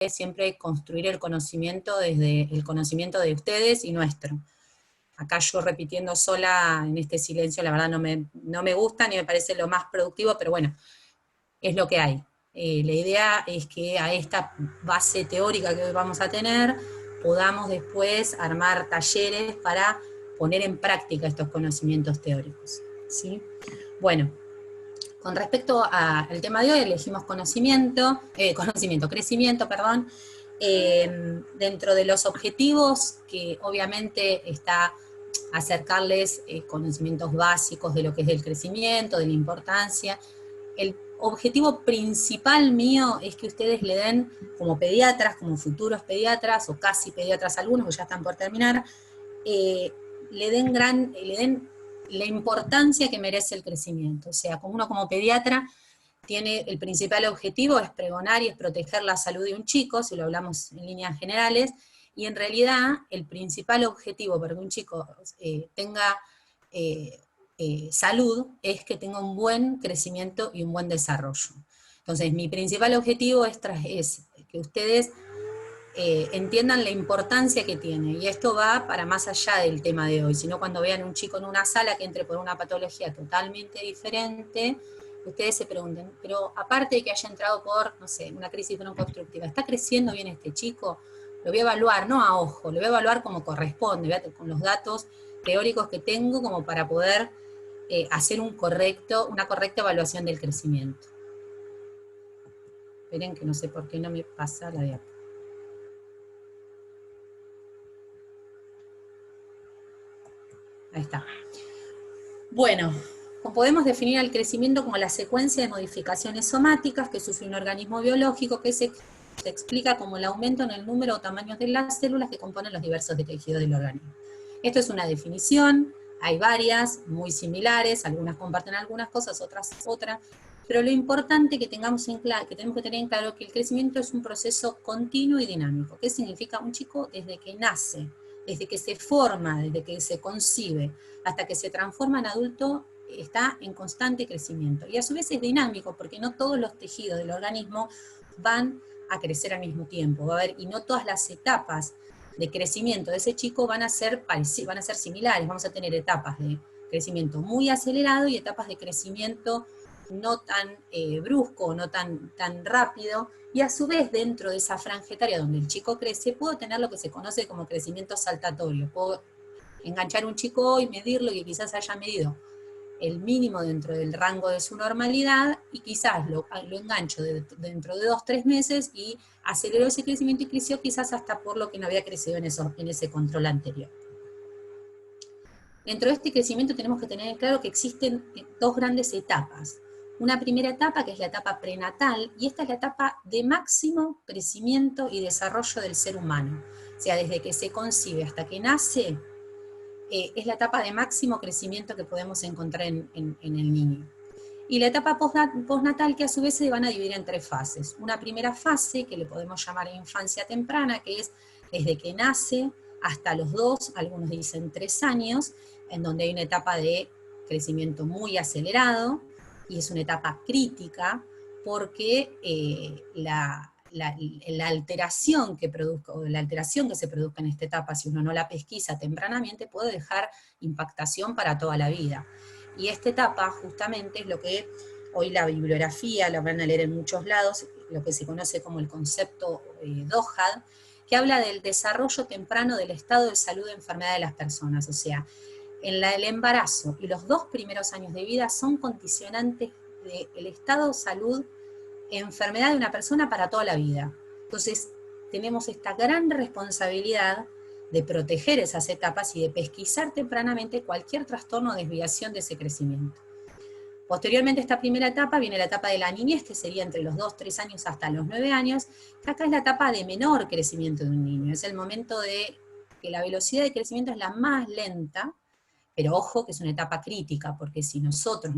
siempre construir el conocimiento desde el conocimiento de ustedes y nuestro. Acá yo repitiendo sola en este silencio, la verdad no me gusta ni me parece lo más productivo, pero bueno, es lo que hay. La idea es que a esta base teórica que hoy vamos a tener, podamos después armar talleres para poner en práctica estos conocimientos teóricos, ¿sí? Bueno, con respecto al tema de hoy, elegimos crecimiento, perdón. Dentro de los objetivos, que obviamente está acercarles conocimientos básicos de lo que es el crecimiento, de la importancia. El objetivo principal mío es que ustedes le den, como pediatras, como futuros pediatras, o casi pediatras algunos, que ya están por terminar, le den la importancia que merece el crecimiento. O sea, uno como pediatra tiene el principal objetivo es pregonar y es proteger la salud de un chico, si lo hablamos en líneas generales, y en realidad el principal objetivo para que un chico tenga salud es que tenga un buen crecimiento y un buen desarrollo. Entonces, mi principal objetivo es que ustedes entiendan la importancia que tiene, y esto va para más allá del tema de hoy, sino cuando vean un chico en una sala que entre por una patología totalmente diferente, ustedes se pregunten, pero aparte de que haya entrado por, no sé, una crisis broncoobstructiva, ¿está creciendo bien este chico? Lo voy a evaluar, no a ojo, lo voy a evaluar como corresponde, con los datos teóricos que tengo como para poder hacer una correcta evaluación del crecimiento. Esperen que no sé por qué no me pasa la diapositiva. Ahí está. Bueno, podemos definir el crecimiento como la secuencia de modificaciones somáticas que sufre un organismo biológico que se explica como el aumento en el número o tamaños de las células que componen los diversos tejidos del organismo. Esto es una definición, hay varias, muy similares, algunas comparten algunas cosas, otras, pero lo importante que tenemos que tener en claro que el crecimiento es un proceso continuo y dinámico. ¿Qué significa? Un chico desde que nace, desde que se forma, desde que se concibe, hasta que se transforma en adulto, está en constante crecimiento. Y a su vez es dinámico, porque no todos los tejidos del organismo van a crecer al mismo tiempo. Y no todas las etapas de crecimiento de ese chico van a ser similares. Vamos a tener etapas de crecimiento muy acelerado y etapas de crecimiento no tan brusco, no tan rápido, y a su vez dentro de esa franja etaria donde el chico crece, puedo tener lo que se conoce como crecimiento saltatorio. Puedo enganchar un chico hoy, medirlo, que quizás haya medido el mínimo dentro del rango de su normalidad, y quizás lo engancho dentro de 2-3 meses y aceleró ese crecimiento y creció quizás hasta por lo que no había crecido en ese control anterior. Dentro de este crecimiento tenemos que tener en claro que existen dos grandes etapas. Una primera etapa, que es la etapa prenatal, y esta es la etapa de máximo crecimiento y desarrollo del ser humano. O sea, desde que se concibe hasta que nace, es la etapa de máximo crecimiento que podemos encontrar en el niño. Y la etapa postnatal, que a su vez se van a dividir en 3 fases. Una primera fase, que le podemos llamar infancia temprana, que es desde que nace hasta los 2, algunos dicen 3 años, en donde hay una etapa de crecimiento muy acelerado, y es una etapa crítica, porque la alteración que se produzca en esta etapa, si uno no la pesquisa tempranamente, puede dejar impactación para toda la vida. Y esta etapa justamente es lo que hoy la bibliografía, la van a leer en muchos lados, lo que se conoce como el concepto DOHAD, que habla del desarrollo temprano del estado de salud de enfermedad de las personas. O sea, el embarazo y los 2 primeros años de vida son condicionantes del estado de salud, enfermedad de una persona para toda la vida. Entonces, tenemos esta gran responsabilidad de proteger esas etapas y de pesquisar tempranamente cualquier trastorno o desviación de ese crecimiento. Posteriormente a esta primera etapa viene la etapa de la niñez, que sería entre los 2-3 años hasta los 9 años, que acá es la etapa de menor crecimiento de un niño. Es el momento de que la velocidad de crecimiento es la más lenta, pero ojo que es una etapa crítica, porque si nosotros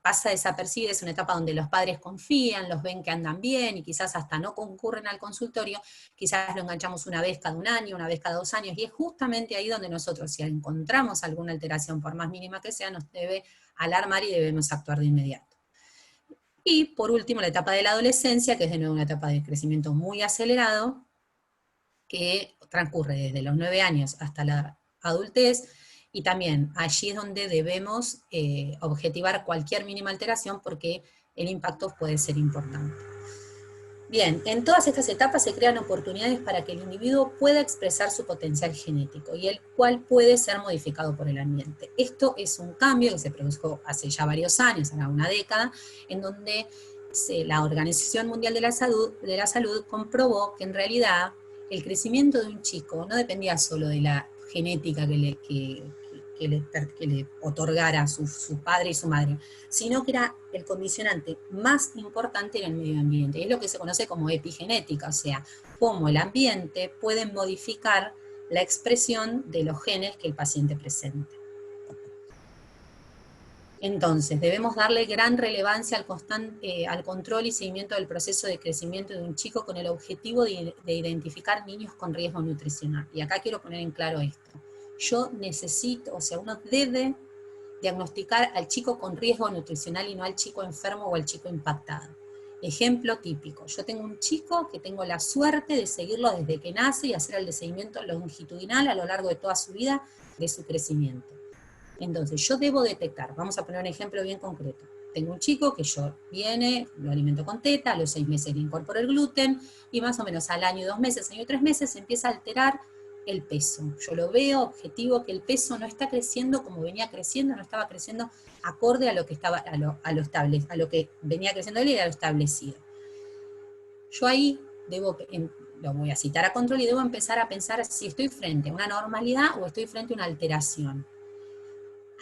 pasa desapercibida, es una etapa donde los padres confían, los ven que andan bien y quizás hasta no concurren al consultorio, quizás lo enganchamos una vez cada 1 año, una vez cada 2 años, y es justamente ahí donde nosotros, si encontramos alguna alteración, por más mínima que sea, nos debe alarmar y debemos actuar de inmediato. Y por último, la etapa de la adolescencia, que es de nuevo una etapa de crecimiento muy acelerado, que transcurre desde los 9 años hasta la adultez, y también allí es donde debemos objetivar cualquier mínima alteración porque el impacto puede ser importante. Bien, en todas estas etapas se crean oportunidades para que el individuo pueda expresar su potencial genético y el cual puede ser modificado por el ambiente. Esto es un cambio que se produjo hace ya varios años, ahora una década, en donde la Organización Mundial de la Salud comprobó que en realidad el crecimiento de un chico no dependía solo de la genética que le otorgara su padre y su madre, sino que era el condicionante más importante en el medio ambiente. Es lo que se conoce como epigenética, o sea, cómo el ambiente puede modificar la expresión de los genes que el paciente presenta. Entonces, debemos darle gran relevancia al control y seguimiento del proceso de crecimiento de un chico con el objetivo de identificar niños con riesgo nutricional. Y acá quiero poner en claro esto. Yo necesito, o sea, uno debe diagnosticar al chico con riesgo nutricional y no al chico enfermo o al chico impactado. Ejemplo típico, yo tengo un chico que tengo la suerte de seguirlo desde que nace y hacer el seguimiento longitudinal a lo largo de toda su vida de su crecimiento. Entonces yo debo detectar, vamos a poner un ejemplo bien concreto. Tengo un chico que yo lo alimento con teta, a los 6 meses le incorporo el gluten y más o menos al año, 2 meses, año, 3 meses se empieza a alterar el peso. Yo lo veo objetivo que el peso no está creciendo como venía creciendo, no estaba creciendo acorde a lo que estaba, a lo que venía creciendo él y a lo establecido. Yo ahí lo voy a citar a control y debo empezar a pensar si estoy frente a una normalidad o estoy frente a una alteración.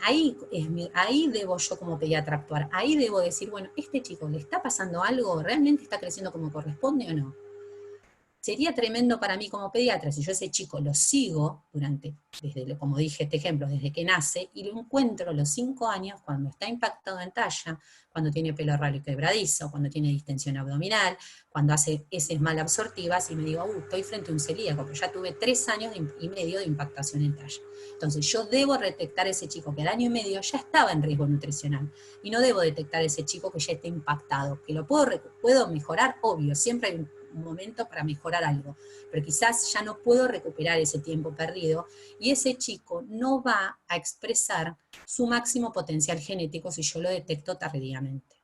Ahí debo yo como pediatra actuar, ahí debo decir, bueno, ¿este chico le está pasando algo? ¿Realmente está creciendo como corresponde o no? Sería tremendo para mí como pediatra si yo ese chico lo sigo como dije este ejemplo, desde que nace, y lo encuentro a los 5 años cuando está impactado en talla, cuando tiene pelo raro y quebradizo, cuando tiene distensión abdominal, cuando hace heces mal absortivas, y me digo, estoy frente a un celíaco, porque ya tuve 3 años y medio de impactación en talla. Entonces yo debo detectar a ese chico que al año y medio ya estaba en riesgo nutricional, y no debo detectar a ese chico que ya esté impactado, que lo puedo mejorar, obvio, siempre hay un momento para mejorar algo, pero quizás ya no puedo recuperar ese tiempo perdido y ese chico no va a expresar su máximo potencial genético si yo lo detecto tardíamente.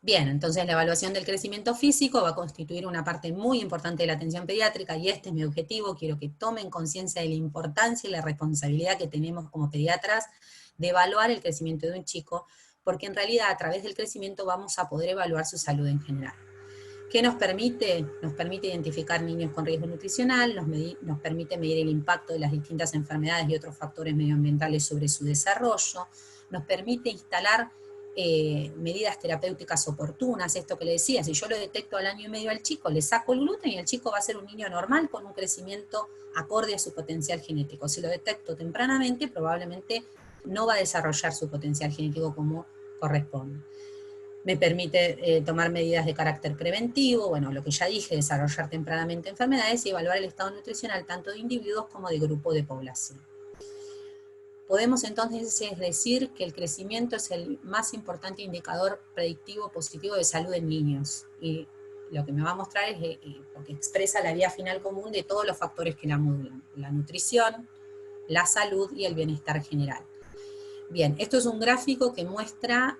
Bien, entonces la evaluación del crecimiento físico va a constituir una parte muy importante de la atención pediátrica y este es mi objetivo. Quiero que tomen conciencia de la importancia y la responsabilidad que tenemos como pediatras de evaluar el crecimiento de un chico, porque en realidad a través del crecimiento vamos a poder evaluar su salud en general. ¿Qué nos permite? Nos permite identificar niños con riesgo nutricional, nos permite medir el impacto de las distintas enfermedades y otros factores medioambientales sobre su desarrollo, nos permite instalar medidas terapéuticas oportunas, esto que le decía, si yo lo detecto al año y medio al chico, le saco el gluten y el chico va a ser un niño normal con un crecimiento acorde a su potencial genético. Si lo detecto tempranamente, probablemente no va a desarrollar su potencial genético como corresponde. Me permite tomar medidas de carácter preventivo, bueno, lo que ya dije, desarrollar tempranamente enfermedades y evaluar el estado nutricional tanto de individuos como de grupo de población. Podemos entonces decir que el crecimiento es el más importante indicador predictivo positivo de salud en niños y lo que me va a mostrar es lo que expresa la vía final común de todos los factores que la modulan, la nutrición, la salud y el bienestar general. Bien, esto es un gráfico que muestra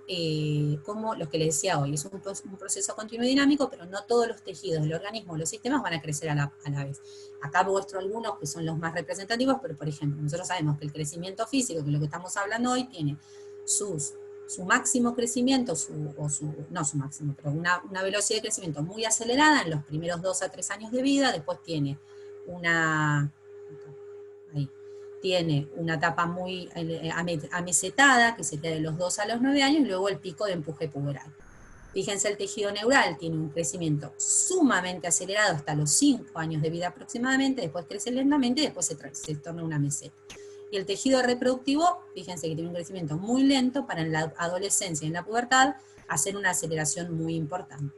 cómo, lo que les decía hoy, es un proceso continuo y dinámico, pero no todos los tejidos del organismo, los sistemas van a crecer a la vez. Acá muestro algunos que son los más representativos, pero por ejemplo, nosotros sabemos que el crecimiento físico, que es lo que estamos hablando hoy, tiene su máximo crecimiento, no su máximo, pero una velocidad de crecimiento muy acelerada en los primeros 2 a 3 años de vida, después tiene tiene una etapa muy amesetada, que sería de los 2 a los 9 años, y luego el pico de empuje puberal. Fíjense, el tejido neural tiene un crecimiento sumamente acelerado hasta los 5 años de vida aproximadamente, después crece lentamente y después se torna una meseta. Y el tejido reproductivo, fíjense que tiene un crecimiento muy lento para en la adolescencia y en la pubertad hacer una aceleración muy importante.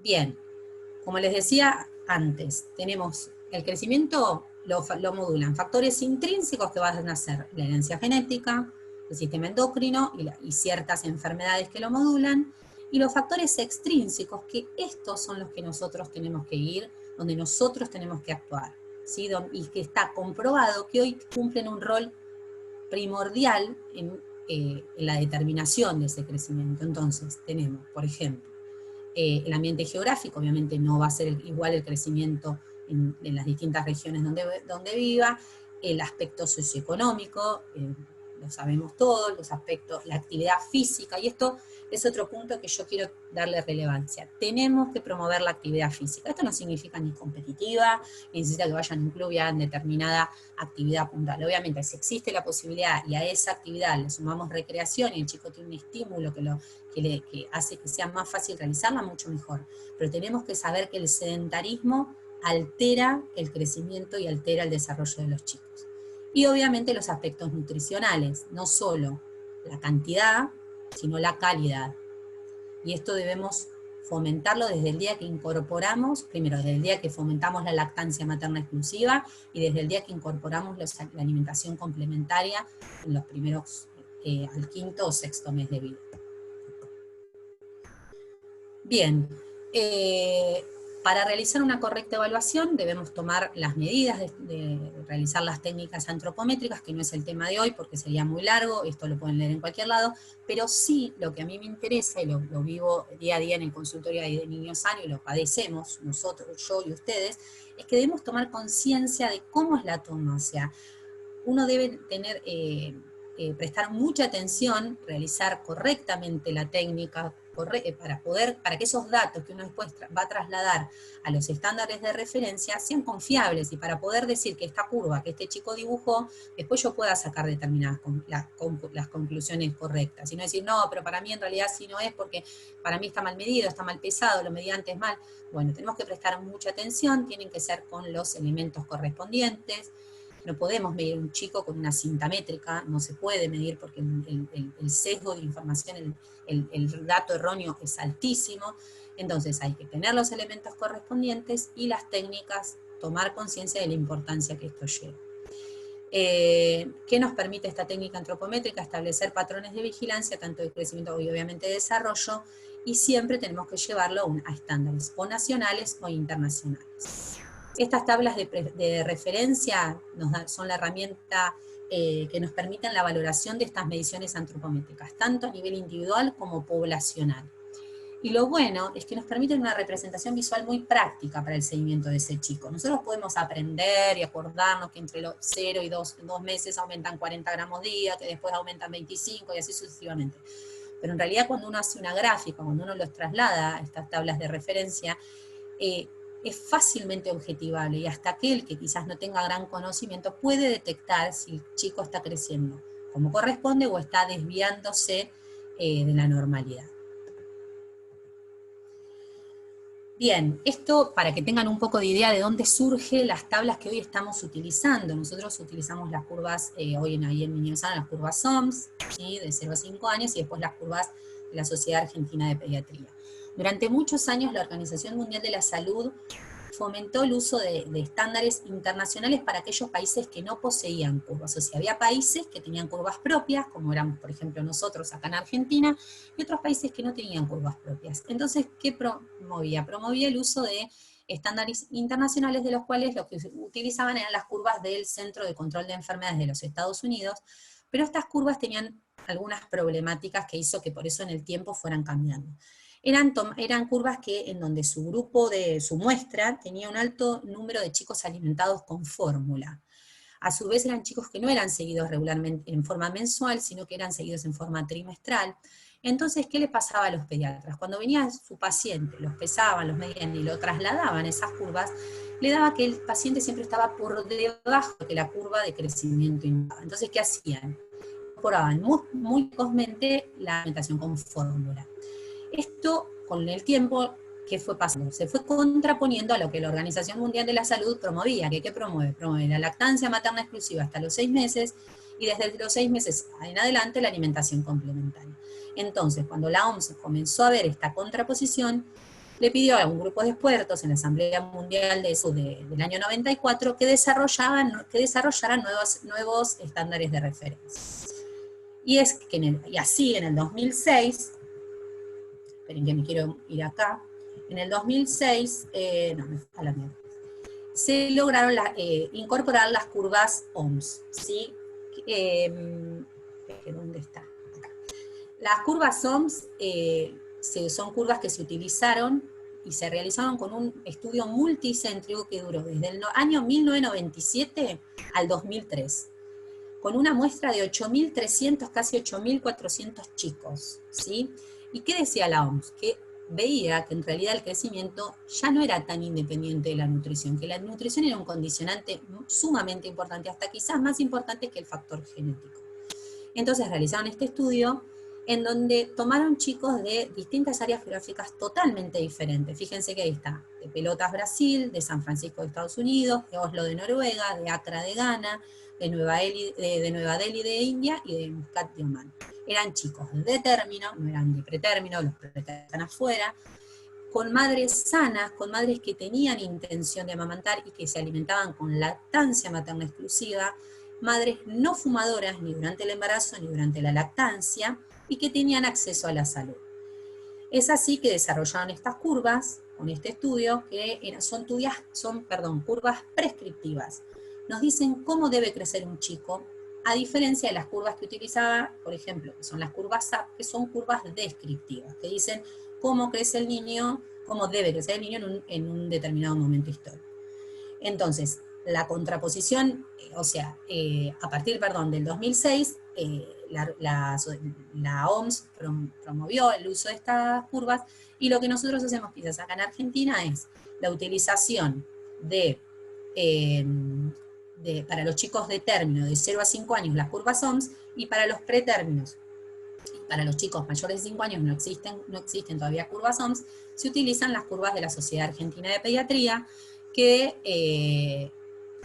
Bien, como les decía antes, tenemos el crecimiento, lo modulan factores intrínsecos que van a ser la herencia genética, el sistema endocrino y ciertas enfermedades que lo modulan, y los factores extrínsecos, que estos son los que nosotros tenemos que ir, donde nosotros tenemos que actuar, ¿sí? Y que está comprobado que hoy cumplen un rol primordial en la determinación de ese crecimiento. Entonces, tenemos, por ejemplo, el ambiente geográfico, obviamente no va a ser igual el crecimiento en las distintas regiones donde viva, el aspecto socioeconómico, lo sabemos todos, los aspectos, la actividad física, y esto es otro punto que yo quiero darle relevancia. Tenemos que promover la actividad física. Esto no significa ni competitiva, ni necesita que vayan a un club y hagan determinada actividad puntual. Obviamente, si existe la posibilidad y a esa actividad le sumamos recreación y el chico tiene un estímulo que hace que sea más fácil realizarla, mucho mejor. Pero tenemos que saber que el sedentarismo altera el crecimiento y altera el desarrollo de los chicos. Y obviamente los aspectos nutricionales, no solo la cantidad, sino la calidad. Y esto debemos fomentarlo desde el día que incorporamos, primero desde el día que fomentamos la lactancia materna exclusiva y desde el día que incorporamos la alimentación complementaria en los primeros, al quinto o sexto mes de vida. Bien, para realizar una correcta evaluación debemos tomar las medidas de realizar las técnicas antropométricas, que no es el tema de hoy porque sería muy largo, esto lo pueden leer en cualquier lado, pero sí lo que a mí me interesa, y lo vivo día a día en el consultorio de niños sanos, y lo padecemos nosotros, yo y ustedes, es que debemos tomar conciencia de cómo es la toma. O sea, uno debe tener, prestar mucha atención, realizar correctamente la técnica, para que esos datos que uno después va a trasladar a los estándares de referencia sean confiables, y para poder decir que esta curva que este chico dibujó, después yo pueda sacar determinadas las conclusiones correctas, y no decir, no, pero para mí en realidad sí no es, porque para mí está mal medido, está mal pesado, lo medí antes mal. Bueno, tenemos que prestar mucha atención, tienen que ser con los elementos correspondientes. No podemos medir un chico con una cinta métrica, no se puede medir porque el sesgo de información, el dato erróneo es altísimo. Entonces hay que tener los elementos correspondientes y las técnicas, tomar conciencia de la importancia que esto lleva. ¿Qué nos permite esta técnica antropométrica? Establecer patrones de vigilancia, tanto de crecimiento y obviamente de desarrollo, y siempre tenemos que llevarlo a estándares o nacionales o internacionales. Estas tablas de referencia son la herramienta que nos permiten la valoración de estas mediciones antropométricas, tanto a nivel individual como poblacional. Y lo bueno es que nos permiten una representación visual muy práctica para el seguimiento de ese chico. Nosotros podemos aprender y acordarnos que entre los 0 y 2 meses aumentan 40 gramos día, que después aumentan 25 y así sucesivamente. Pero en realidad cuando uno hace una gráfica, cuando uno los traslada a estas tablas de referencia, es fácilmente objetivable, y hasta aquel que quizás no tenga gran conocimiento puede detectar si el chico está creciendo como corresponde o está desviándose de la normalidad. Bien, esto para que tengan un poco de idea de dónde surgen las tablas que hoy estamos utilizando. Nosotros utilizamos las curvas, hoy en Niños Sanos, las curvas SOMS, ¿sí? De 0 a 5 años, y después las curvas de la Sociedad Argentina de Pediatría. Durante muchos años la Organización Mundial de la Salud fomentó el uso de estándares internacionales para aquellos países que no poseían curvas. O sea, había países que tenían curvas propias, como éramos, por ejemplo, nosotros acá en Argentina, y otros países que no tenían curvas propias. Entonces, ¿qué promovía? Promovía el uso de estándares internacionales, de los cuales lo que utilizaban eran las curvas del Centro de Control de Enfermedades de los Estados Unidos, pero estas curvas tenían algunas problemáticas que hizo que por eso en el tiempo fueran cambiando. Eran curvas en donde su muestra tenía un alto número de chicos alimentados con fórmula. A su vez eran chicos que no eran seguidos regularmente en forma mensual, sino que eran seguidos en forma trimestral. Entonces, ¿qué le pasaba a los pediatras? Cuando venía su paciente, los pesaban, los medían y lo trasladaban esas curvas, le daba que el paciente siempre estaba por debajo de la curva de crecimiento indicada. Entonces, ¿qué hacían? Incorporaban muy precozmente la alimentación con fórmula. Esto, con el tiempo, ¿qué fue pasando? Se fue contraponiendo a lo que la Organización Mundial de la Salud promovía. ¿Qué promueve? Promueve la lactancia materna exclusiva hasta los 6 meses, y desde los 6 meses en adelante la alimentación complementaria. Entonces, cuando la OMS comenzó a ver esta contraposición, le pidió a un grupo de expertos en la Asamblea Mundial de Salud del año 94 que desarrollaran nuevos estándares de referencia. Y así en el 2006, esperen que me quiero ir acá, en el 2006, no, me fue a la mierda, se lograron incorporar las curvas OMS, ¿sí? ¿Dónde está? Acá. Las curvas OMS son curvas que se utilizaron y se realizaron con un estudio multicéntrico que duró desde el año 1997 al 2003, con una muestra de 8.300, casi 8.400 chicos, ¿sí? ¿Y qué decía la OMS? Que veía que en realidad el crecimiento ya no era tan independiente de la nutrición, que la nutrición era un condicionante sumamente importante, hasta quizás más importante que el factor genético. Entonces realizaron este estudio en donde tomaron chicos de distintas áreas geográficas totalmente diferentes. Fíjense que ahí está, de Pelotas, Brasil, de San Francisco, de Estados Unidos, de Oslo, de Noruega, de Accra, de Ghana, de Nueva Delhi, de India, y de Muscat, de Omán. Eran chicos de término, no eran de pretérmino, los pretérminos están afuera, con madres sanas, con madres que tenían intención de amamantar y que se alimentaban con lactancia materna exclusiva, madres no fumadoras ni durante el embarazo ni durante la lactancia, y que tenían acceso a la salud. Es así que desarrollaron estas curvas, con este estudio, que son curvas prescriptivas. Nos dicen cómo debe crecer un chico, a diferencia de las curvas que utilizaba, por ejemplo, que son las curvas SAP, que son curvas descriptivas, que dicen cómo crece el niño, cómo debe crecer el niño en un determinado momento histórico. Entonces, la contraposición, a partir, del 2006, la OMS promovió el uso de estas curvas, y lo que nosotros hacemos quizás acá en Argentina es la utilización para los chicos de término de 0 a 5 años las curvas OMS, y para los pretérminos, para los chicos mayores de 5 años no existen todavía curvas OMS, se utilizan las curvas de la Sociedad Argentina de Pediatría, que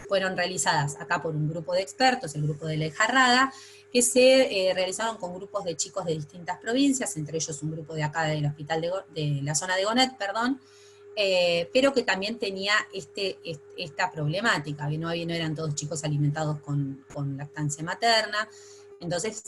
fueron realizadas acá por un grupo de expertos, el grupo de Lejarrada, que se realizaron con grupos de chicos de distintas provincias, entre ellos un grupo de acá del hospital de la zona de Gonet, pero que también tenía esta problemática, no eran todos chicos alimentados con lactancia materna. Entonces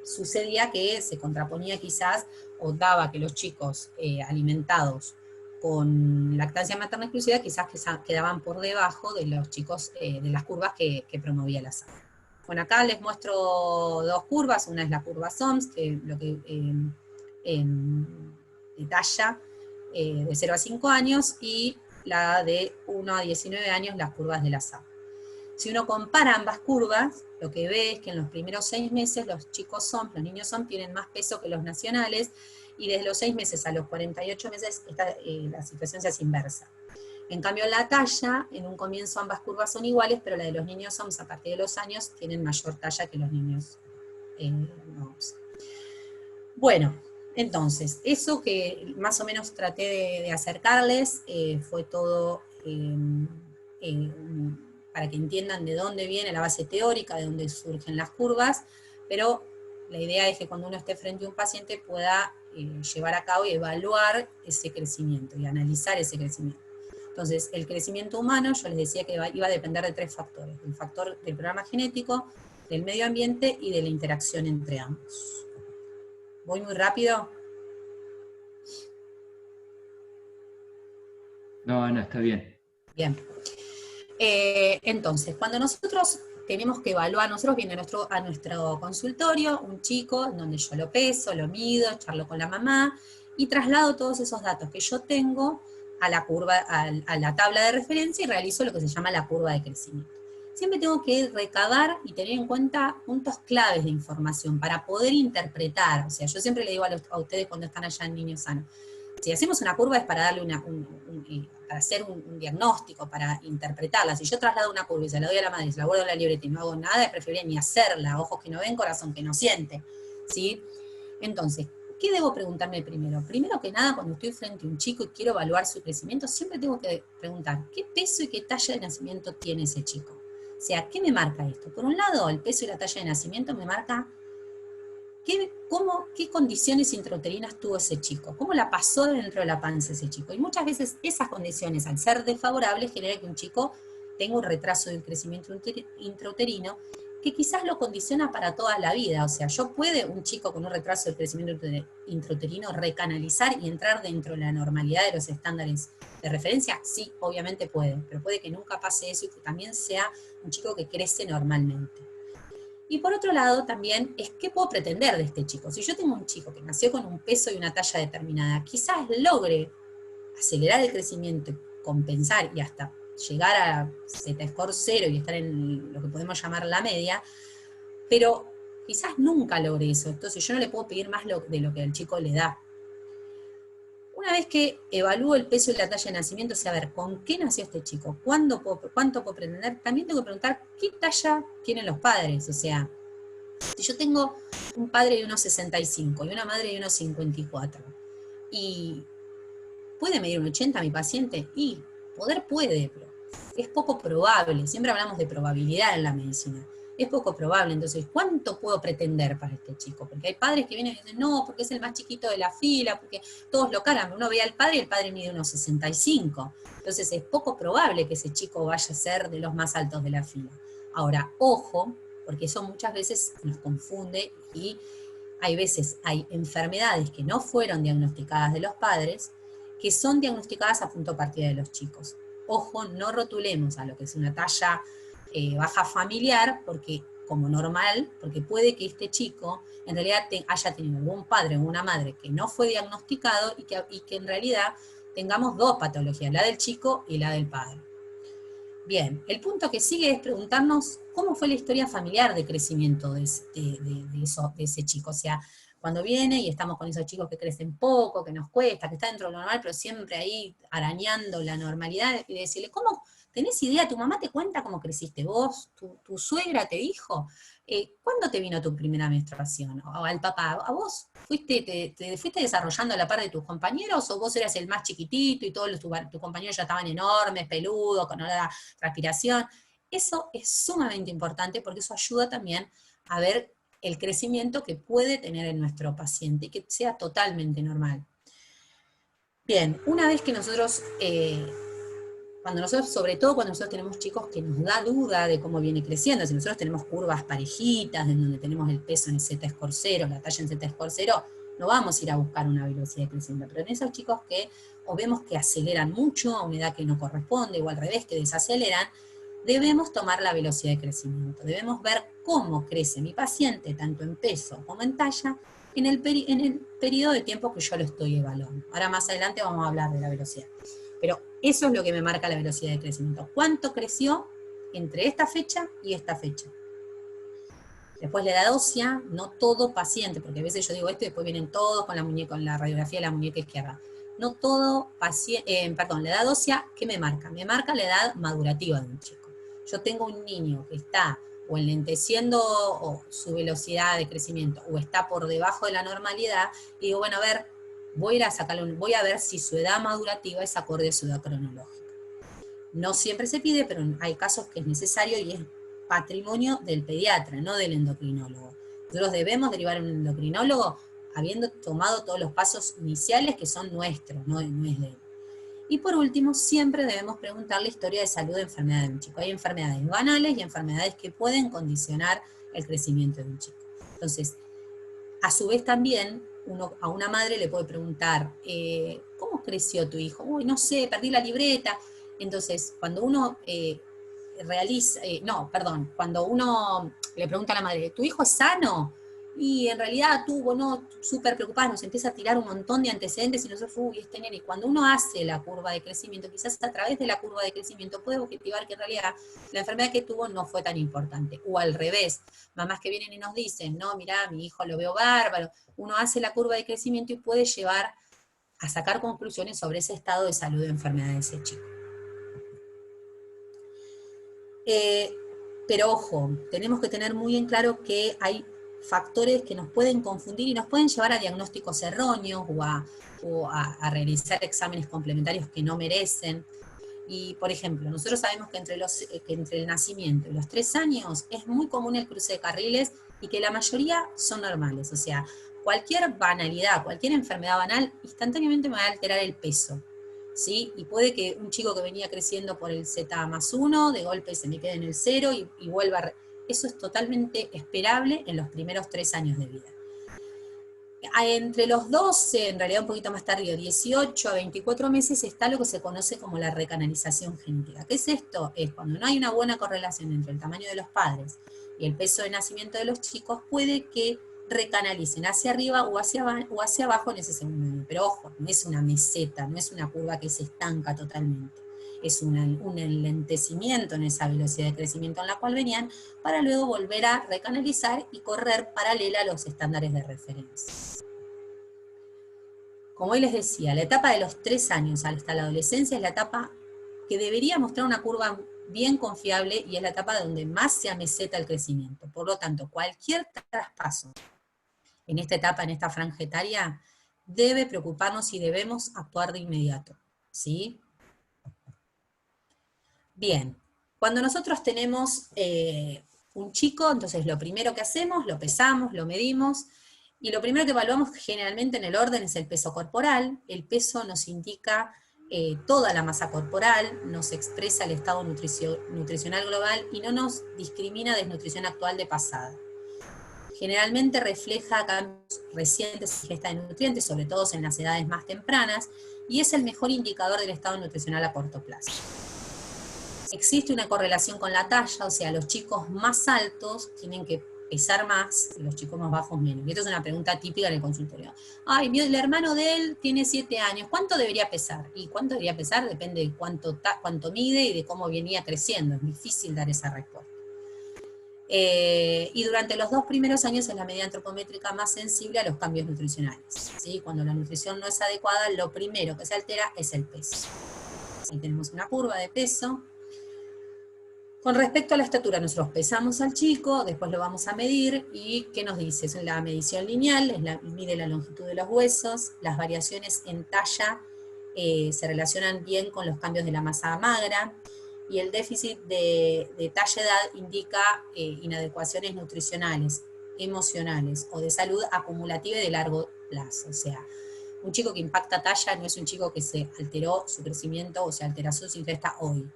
sucedía que se contraponía quizás, o daba que los chicos alimentados con lactancia materna exclusiva quizás quedaban por debajo de los chicos, de las curvas que promovía la SAP. Bueno, acá les muestro dos curvas. Una es la curva SOMS, que lo que detalla de 0 a 5 años, y la de 1 a 19 años, las curvas de la SAP. Si uno compara ambas curvas, lo que ve es que en los primeros 6 meses los niños SOMS tienen más peso que los nacionales, y desde los 6 meses a los 48 meses la situación se hace inversa. En cambio, la talla, en un comienzo ambas curvas son iguales, pero la de los niños SOMS a partir de los años tienen mayor talla que los niños OMS. Bueno, entonces, eso que más o menos traté de acercarles fue todo para que entiendan de dónde viene la base teórica, de dónde surgen las curvas, pero la idea es que cuando uno esté frente a un paciente pueda llevar a cabo y evaluar ese crecimiento y analizar ese crecimiento. Entonces, el crecimiento humano, yo les decía que iba a depender de 3 factores: del factor del programa genético, del medio ambiente y de la interacción entre ambos. ¿Voy muy rápido? No, está bien. Bien. Entonces, cuando nosotros tenemos que evaluar, nosotros viene a nuestro consultorio un chico donde yo lo peso, lo mido, charlo con la mamá y traslado todos esos datos que yo tengo a la curva, a la tabla de referencia, y realizo lo que se llama la curva de crecimiento. Siempre tengo que recabar y tener en cuenta puntos claves de información para poder interpretar. O sea, yo siempre le digo a ustedes cuando están allá en Niños Sanos, si hacemos una curva es para darle para hacer un diagnóstico, para interpretarla. Si yo traslado una curva y se la doy a la madre y se la guardo en la libreta y no hago nada, es preferible ni hacerla. Ojos que no ven, corazón que no siente, ¿sí? Entonces, ¿qué debo preguntarme primero? Primero que nada, cuando estoy frente a un chico y quiero evaluar su crecimiento, siempre tengo que preguntar, ¿qué peso y qué talla de nacimiento tiene ese chico? O sea, ¿qué me marca esto? Por un lado, el peso y la talla de nacimiento me marca qué condiciones intrauterinas tuvo ese chico, cómo la pasó dentro de la panza ese chico. Y muchas veces esas condiciones, al ser desfavorables, generan que un chico tenga un retraso del crecimiento intrauterino, que quizás lo condiciona para toda la vida. O sea, ¿puede un chico con un retraso del crecimiento intrauterino recanalizar y entrar dentro de la normalidad de los estándares de referencia? Sí, obviamente puede, pero puede que nunca pase eso y que también sea un chico que crece normalmente. Y por otro lado también es qué puedo pretender de este chico. Si yo tengo un chico que nació con un peso y una talla determinada, quizás logre acelerar el crecimiento, compensar y hasta llegar a Z-score 0 y estar en lo que podemos llamar la media, pero quizás nunca logre eso. Entonces yo no le puedo pedir más de lo que el chico le da. Una vez que evalúo el peso y la talla de nacimiento, o sea, a ver, ¿con qué nació este chico? ¿Cuánto puedo pretender? También tengo que preguntar qué talla tienen los padres. O sea, si yo tengo un padre de unos 65 y una madre de unos 54, y ¿puede medir un 80 mi paciente? Y poder puede, pero es poco probable. Siempre hablamos de probabilidad en la medicina. Es poco probable. Entonces, ¿cuánto puedo pretender para este chico? Porque hay padres que vienen y dicen, no, porque es el más chiquito de la fila, porque todos lo calan. Uno ve al padre y el padre mide unos 65. Entonces, es poco probable que ese chico vaya a ser de los más altos de la fila. Ahora, ojo, porque eso muchas veces nos confunde y hay enfermedades que no fueron diagnosticadas de los padres, que son diagnosticadas a punto de partida de los chicos. Ojo, no rotulemos a lo que es una talla baja familiar, porque como normal, porque puede que este chico en realidad haya tenido algún padre o una madre que no fue diagnosticado y que en realidad tengamos dos patologías, la del chico y la del padre. Bien, el punto que sigue es preguntarnos cómo fue la historia familiar de crecimiento de ese chico. O sea, cuando viene y estamos con esos chicos que crecen poco, que nos cuesta, que está dentro de lo normal, pero siempre ahí arañando la normalidad, y decirle, ¿cómo tenés idea? ¿Tu mamá te cuenta cómo creciste vos? ¿Tu suegra te dijo? ¿Cuándo te vino tu primera menstruación? O al papá, ¿a vos te fuiste desarrollando a la par de tus compañeros o vos eras el más chiquitito y todos tus compañeros ya estaban enormes, peludos, con olor a transpiración? Eso es sumamente importante porque eso ayuda también a ver el crecimiento que puede tener en nuestro paciente y que sea totalmente normal. Bien, una vez que nosotros, sobre todo cuando nosotros tenemos chicos que nos da duda de cómo viene creciendo, si nosotros tenemos curvas parejitas, en donde tenemos el peso en Z-score 0, la talla en Z-score 0, no vamos a ir a buscar una velocidad de crecimiento, pero en esos chicos que o vemos que aceleran mucho a una edad que no corresponde, o al revés, que desaceleran, debemos tomar la velocidad de crecimiento, debemos ver cómo crece mi paciente, tanto en peso como en talla, en el periodo de tiempo que yo lo estoy evaluando. Ahora más adelante vamos a hablar de la velocidad. Pero eso es lo que me marca la velocidad de crecimiento. ¿Cuánto creció entre esta fecha y esta fecha? Después la edad ósea, no todo paciente, porque a veces yo digo esto y después vienen todos con la radiografía de la muñeca izquierda. No todo paciente, la edad ósea, ¿qué me marca? Me marca la edad madurativa de un chico. Yo tengo un niño que está o enlenteciendo su velocidad de crecimiento o está por debajo de la normalidad, y digo, bueno, a ver, voy a ver si su edad madurativa es acorde a su edad cronológica. No siempre se pide, pero hay casos que es necesario y es patrimonio del pediatra, no del endocrinólogo. Nosotros debemos derivar a un endocrinólogo habiendo tomado todos los pasos iniciales que son nuestros, no es de él. Y por último, siempre debemos preguntar la historia de salud de enfermedad de un chico. Hay enfermedades banales y enfermedades que pueden condicionar el crecimiento de un chico. Entonces, a su vez también, a una madre le puede preguntar, ¿cómo creció tu hijo? Uy, no sé, perdí la libreta. Entonces, cuando uno cuando uno le pregunta a la madre, ¿tu hijo es sano? Y en realidad súper preocupada, nos empieza a tirar un montón de antecedentes y nosotros, este nene. Y cuando uno hace la curva de crecimiento, quizás a través de la curva de crecimiento puede objetivar que en realidad la enfermedad que tuvo no fue tan importante. O al revés, mamás que vienen y nos dicen, no, mirá, mi hijo lo veo bárbaro. Uno hace la curva de crecimiento y puede llevar a sacar conclusiones sobre ese estado de salud de enfermedad de ese chico. Pero ojo, tenemos que tener muy en claro que hay factores que nos pueden confundir y nos pueden llevar a diagnósticos erróneos o a realizar exámenes complementarios que no merecen. Y, por ejemplo, nosotros sabemos que entre el nacimiento y los 3 años es muy común el cruce de carriles y que la mayoría son normales. O sea, cualquier banalidad, cualquier enfermedad banal, instantáneamente me va a alterar el peso. ¿Sí? Y puede que un chico que venía creciendo por el Z+1, de golpe se me quede en el 0 y vuelva Eso es totalmente esperable en los primeros 3 años de vida. Entre los 12, en realidad un poquito más tardío, 18 a 24 meses, está lo que se conoce como la recanalización genética. ¿Qué es esto? Es cuando no hay una buena correlación entre el tamaño de los padres y el peso de nacimiento de los chicos, puede que recanalicen hacia arriba o hacia abajo en ese segundo año. Pero ojo, no es una meseta, no es una curva que se estanca totalmente. Es un enlentecimiento en esa velocidad de crecimiento en la cual venían, para luego volver a recanalizar y correr paralela a los estándares de referencia. Como hoy les decía, la etapa de los 3 años hasta la adolescencia es la etapa que debería mostrar una curva bien confiable y es la etapa donde más se ameseta el crecimiento. Por lo tanto, cualquier traspaso en esta etapa, en esta franja etaria, debe preocuparnos y debemos actuar de inmediato, ¿sí? Bien, cuando nosotros tenemos un chico, entonces lo primero que hacemos, lo pesamos, lo medimos, y lo primero que evaluamos generalmente en el orden es el peso corporal. El peso nos indica toda la masa corporal, nos expresa el estado nutricional global y no nos discrimina desnutrición actual de pasada. Generalmente refleja cambios recientes en ingesta de nutrientes, sobre todo en las edades más tempranas, y es el mejor indicador del estado nutricional a corto plazo. Existe una correlación con la talla, o sea, los chicos más altos tienen que pesar más y los chicos más bajos menos. Y esto es una pregunta típica en el consultorio. Ay, el hermano de él tiene 7 años, ¿cuánto debería pesar? Y cuánto debería pesar depende de cuánto mide y de cómo venía creciendo. Es difícil dar esa respuesta. Y durante los 2 primeros años es la medida antropométrica más sensible a los cambios nutricionales, ¿sí? Cuando la nutrición no es adecuada, lo primero que se altera es el peso. Ahí tenemos una curva de peso. Con respecto a la estatura, nosotros pesamos al chico, después lo vamos a medir, y ¿qué nos dice? Es la medición lineal, mide la longitud de los huesos, las variaciones en talla se relacionan bien con los cambios de la masa magra, y el déficit de talla-edad indica inadecuaciones nutricionales, emocionales o de salud acumulativa y de largo plazo. O sea, un chico que impacta talla no es un chico que se alteró su crecimiento o se alteró su ingesta hoy.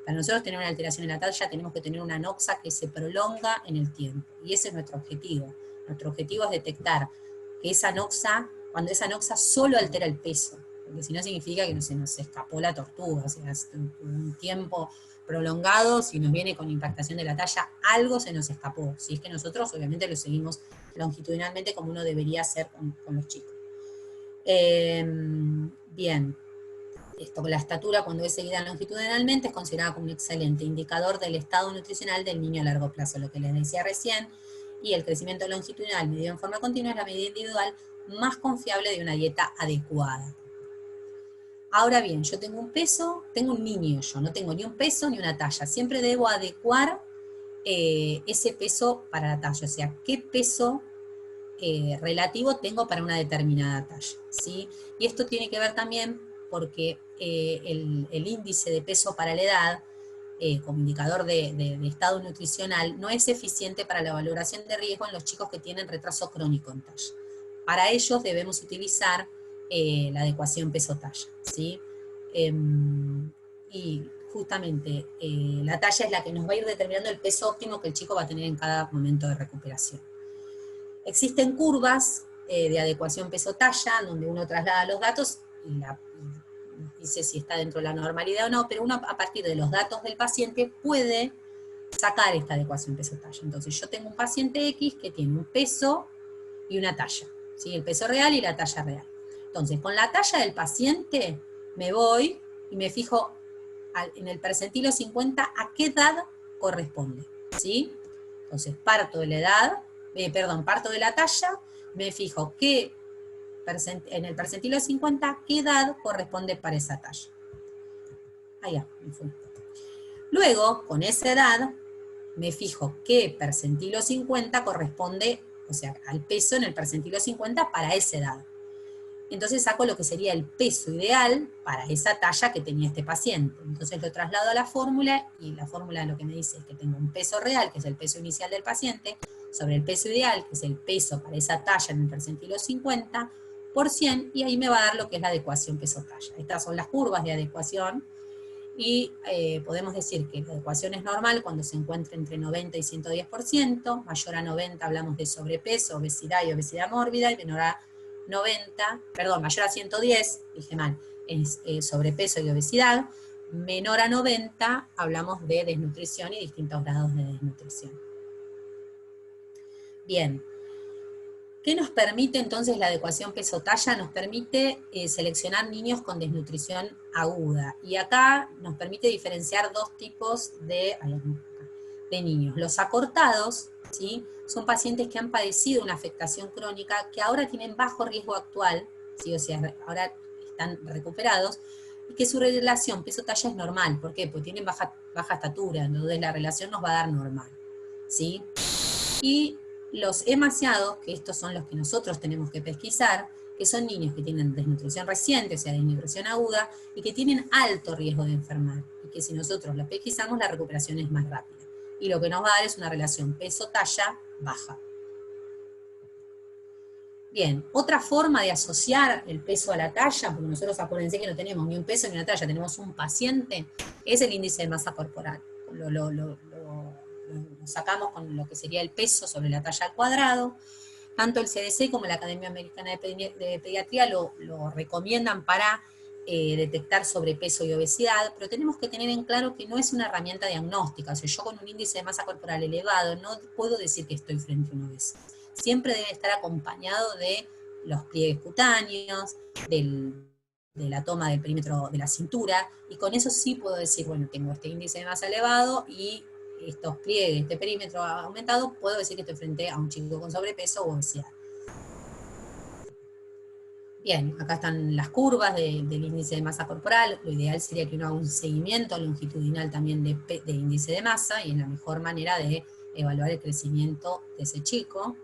Para nosotros tener una alteración en la talla tenemos que tener una anoxa que se prolonga en el tiempo. Y ese es nuestro objetivo. Nuestro objetivo es detectar que esa anoxa, cuando esa anoxa solo altera el peso, porque si no significa que se nos escapó la tortuga, o sea, un tiempo prolongado, si nos viene con impactación de la talla, algo se nos escapó. Si es que nosotros obviamente lo seguimos longitudinalmente como uno debería hacer con los chicos. Bien. Esto, la estatura, cuando es seguida longitudinalmente, es considerada como un excelente indicador del estado nutricional del niño a largo plazo, lo que les decía recién, y el crecimiento longitudinal medido en forma continua es la medida individual más confiable de una dieta adecuada. Ahora bien, yo tengo un peso, tengo un niño, yo no tengo ni un peso ni una talla, siempre debo adecuar ese peso para la talla, o sea, qué peso relativo tengo para una determinada talla, ¿sí? Y esto tiene que ver también porque el índice de peso para la edad, como indicador de estado nutricional, no es eficiente para la valoración de riesgo en los chicos que tienen retraso crónico en talla. Para ellos debemos utilizar la adecuación peso-talla, ¿sí? Y justamente la talla es la que nos va a ir determinando el peso óptimo que el chico va a tener en cada momento de recuperación. Existen curvas de adecuación peso-talla, donde uno traslada los datos y dice si está dentro de la normalidad o no, pero uno a partir de los datos del paciente puede sacar esta adecuación peso-talla. Entonces yo tengo un paciente X que tiene un peso y una talla, ¿sí? El peso real y la talla real. Entonces con la talla del paciente me voy y me fijo en el percentilo 50 a qué edad corresponde, ¿sí? Entonces parto de la edad, parto de la talla, me fijo en el percentilo 50, qué edad corresponde para esa talla. Allá, me fui. Luego, con esa edad, me fijo qué percentilo 50 corresponde, o sea, al peso en el percentilo 50 para esa edad. Entonces saco lo que sería el peso ideal para esa talla que tenía este paciente. Entonces lo traslado a la fórmula, y la fórmula lo que me dice es que tengo un peso real, que es el peso inicial del paciente, sobre el peso ideal, que es el peso para esa talla en el percentilo 50, por 100, y ahí me va a dar lo que es la adecuación peso-talla. Estas son las curvas de adecuación. Y podemos decir que la adecuación es normal cuando se encuentra entre 90 y 110%, mayor a 90 hablamos de sobrepeso, obesidad y obesidad mórbida, y menor a 90, perdón, mayor a 110, dije mal, es sobrepeso y obesidad, menor a 90 hablamos de desnutrición y distintos grados de desnutrición. Bien, ¿qué nos permite entonces la adecuación peso-talla? Nos permite seleccionar niños con desnutrición aguda. Y acá nos permite diferenciar dos tipos de niños. Los acortados, ¿sí? Son pacientes que han padecido una afectación crónica, que ahora tienen bajo riesgo actual, ¿sí? O sea, ahora están recuperados, y que su relación peso-talla es normal. ¿Por qué? Porque tienen baja estatura, entonces la relación nos va a dar normal, ¿sí? Y los emaciados, que estos son los que nosotros tenemos que pesquisar, que son niños que tienen desnutrición reciente, o sea, desnutrición aguda, y que tienen alto riesgo de enfermar, y que si nosotros los pesquisamos, la recuperación es más rápida. Y lo que nos va a dar es una relación peso-talla baja. Bien, otra forma de asociar el peso a la talla, porque nosotros acuérdense que no tenemos ni un peso ni una talla, tenemos un paciente, es el índice de masa corporal. Lo sacamos con lo que sería el peso sobre la talla al cuadrado. Tanto el CDC como la Academia Americana de Pediatría lo recomiendan para detectar sobrepeso y obesidad, pero tenemos que tener en claro que no es una herramienta diagnóstica. O sea, yo con un índice de masa corporal elevado no puedo decir que estoy frente a un obeso. Siempre debe estar acompañado de los pliegues cutáneos, de la toma del perímetro de la cintura, y con eso sí puedo decir, bueno, tengo este índice de masa elevado y estos pliegues, este perímetro aumentado, puedo decir que estoy frente a un chico con sobrepeso o obesidad. Bien, acá están las curvas del índice de masa corporal. Lo ideal sería que uno haga un seguimiento longitudinal también de índice de masa, y es la mejor manera de evaluar el crecimiento de ese chico.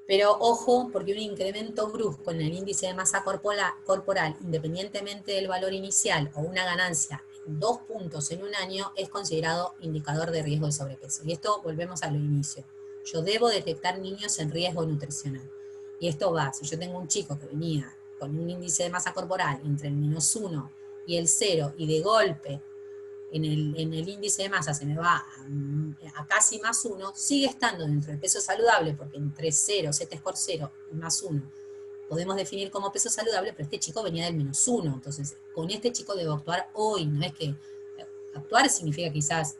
Pero ojo, porque un incremento brusco en el índice de masa corporal, independientemente del valor inicial, o una ganancia en 2 puntos en un año, es considerado indicador de riesgo de sobrepeso. Y esto volvemos a lo inicio. Yo debo detectar niños en riesgo nutricional. Y esto va, si yo tengo un chico que venía con un índice de masa corporal entre el -1 y el 0, y de golpe en el índice de masa se me va a casi +1, sigue estando dentro del peso saludable, porque entre 0, z por 0 y +1 podemos definir como peso saludable, pero este chico venía del -1, entonces con este chico debo actuar hoy. No es que actuar significa quizás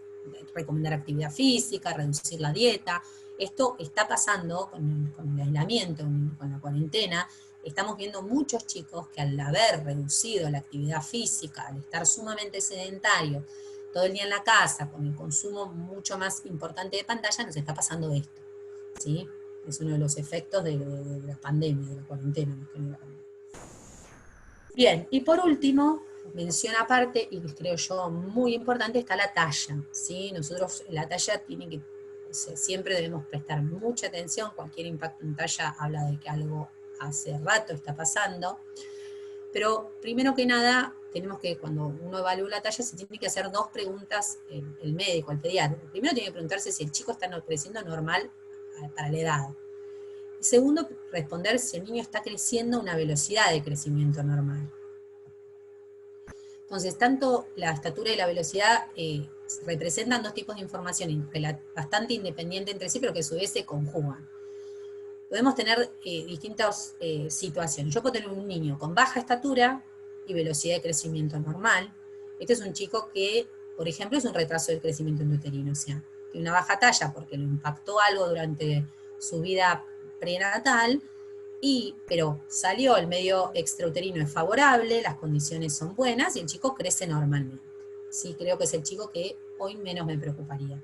recomendar actividad física, reducir la dieta. Esto está pasando con el aislamiento, con la cuarentena. Estamos viendo muchos chicos que al haber reducido la actividad física, al estar sumamente sedentario, todo el día en la casa, con el consumo mucho más importante de pantalla, nos está pasando esto, ¿sí? Es uno de los efectos de la pandemia, de la cuarentena. Bien, y por último, mención aparte, y creo yo muy importante, está la talla, ¿sí? Nosotros, la talla tiene que, o sea, siempre debemos prestar mucha atención. Cualquier impacto en talla habla de que algo hace rato está pasando, pero primero que nada, tenemos que, cuando uno evalúa la talla, se tiene que hacer 2 preguntas el médico, el pediatra. Primero tiene que preguntarse si el chico está creciendo normal para la edad. Y segundo, responder si el niño está creciendo a una velocidad de crecimiento normal. Entonces, tanto la estatura y la velocidad representan 2 tipos de información bastante independientes entre sí, pero que a su vez se conjugan. Podemos tener distintas situaciones. Yo puedo tener un niño con baja estatura y velocidad de crecimiento normal. Este es un chico que, por ejemplo, es un retraso del crecimiento intrauterino, o sea, tiene una baja talla porque lo impactó algo durante su vida prenatal, pero salió, el medio extrauterino es favorable, las condiciones son buenas y el chico crece normalmente. Sí, creo que es el chico que hoy menos me preocuparía.